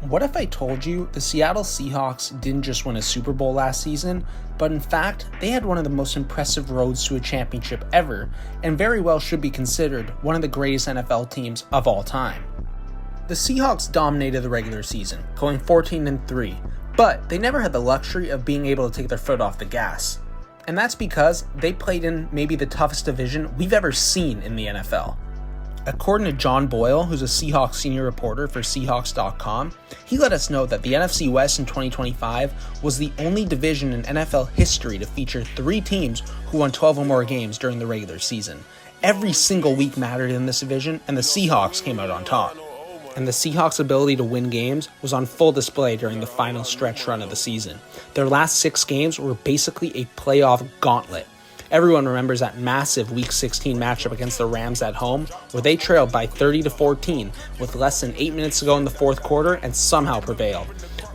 What if I told you the Seattle Seahawks didn't just win a Super Bowl last season, but in fact, they had one of the most impressive roads to a championship ever, and very well should be considered one of the greatest NFL teams of all time. The Seahawks dominated the regular season, going 14-3, but they never had the luxury of being able to take their foot off the gas. And that's because they played in maybe the toughest division we've ever seen in the NFL. According to John Boyle, who's a Seahawks senior reporter for Seahawks.com, he let us know that the NFC West in 2025 was the only division in NFL history to feature 3 teams who won 12 or more games during the regular season. Every single week mattered in this division, and the Seahawks came out on top. And the Seahawks' ability to win games was on full display during the final stretch run of the season. Their last 6 games were basically a playoff gauntlet. Everyone remembers that massive Week 16 matchup against the Rams at home, where they trailed by 30-14 with less than 8 minutes to go in the fourth quarter and somehow prevailed.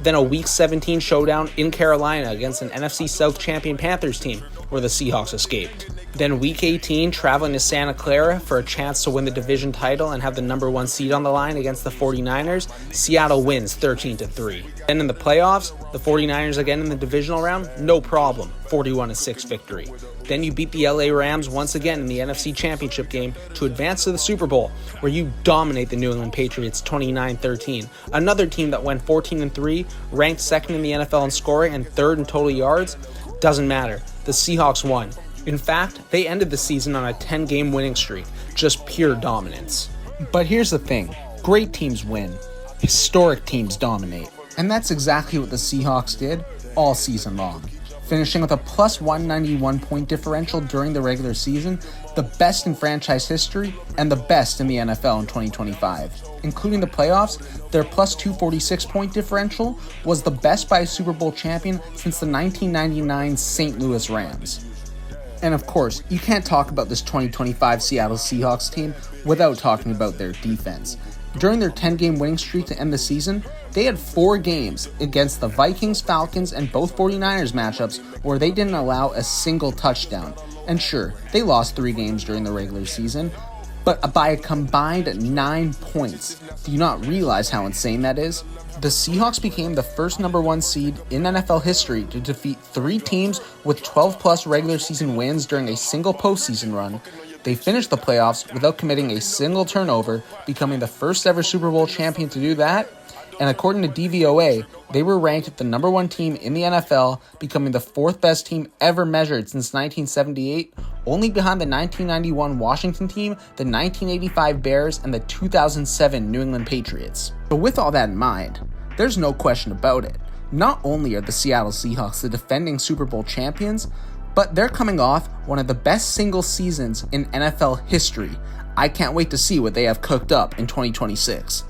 Then a Week 17 showdown in Carolina against an NFC South champion Panthers team, where the Seahawks escaped. Then Week 18, traveling to Santa Clara for a chance to win the division title and have the number 1 seed on the line against the 49ers, Seattle wins 13-3. Then in the playoffs, the 49ers again in the divisional round, no problem, 41-6 victory. Then you beat the LA Rams once again in the NFC Championship game to advance to the Super Bowl, where you dominate the New England Patriots 29-13. Another team that went 14-3, ranked second in the NFL in scoring and third in total yards. Doesn't matter. The Seahawks won. In fact, they ended the season on a 10-game winning streak, just pure dominance. But here's the thing, great teams win, historic teams dominate, and that's exactly what the Seahawks did all season long. Finishing with a plus 191 point differential during the regular season, the best in franchise history, and the best in the NFL in 2025. Including the playoffs, their plus 246 point differential was the best by a Super Bowl champion since the 1999 St. Louis Rams. And of course, you can't talk about this 2025 Seattle Seahawks team without talking about their defense. During their 10-game winning streak to end the season, they had 4 games against the Vikings, Falcons, and both 49ers matchups where they didn't allow a single touchdown. And sure, they lost 3 games during the regular season, but by a combined 9 points. Do you not realize how insane that is? The Seahawks became the first number 1 seed in NFL history to defeat 3 teams with 12-plus regular season wins during a single postseason run. They finished the playoffs without committing a single turnover, becoming the first ever Super Bowl champion to do that. And according to DVOA, they were ranked the number 1 team in the NFL, becoming the 4th best team ever measured since 1978, only behind the 1991 Washington team, the 1985 Bears, and the 2007 New England Patriots. So with all that in mind, there's no question about it. Not only are the Seattle Seahawks the defending Super Bowl champions, but they're coming off one of the best single seasons in NFL history. I can't wait to see what they have cooked up in 2026.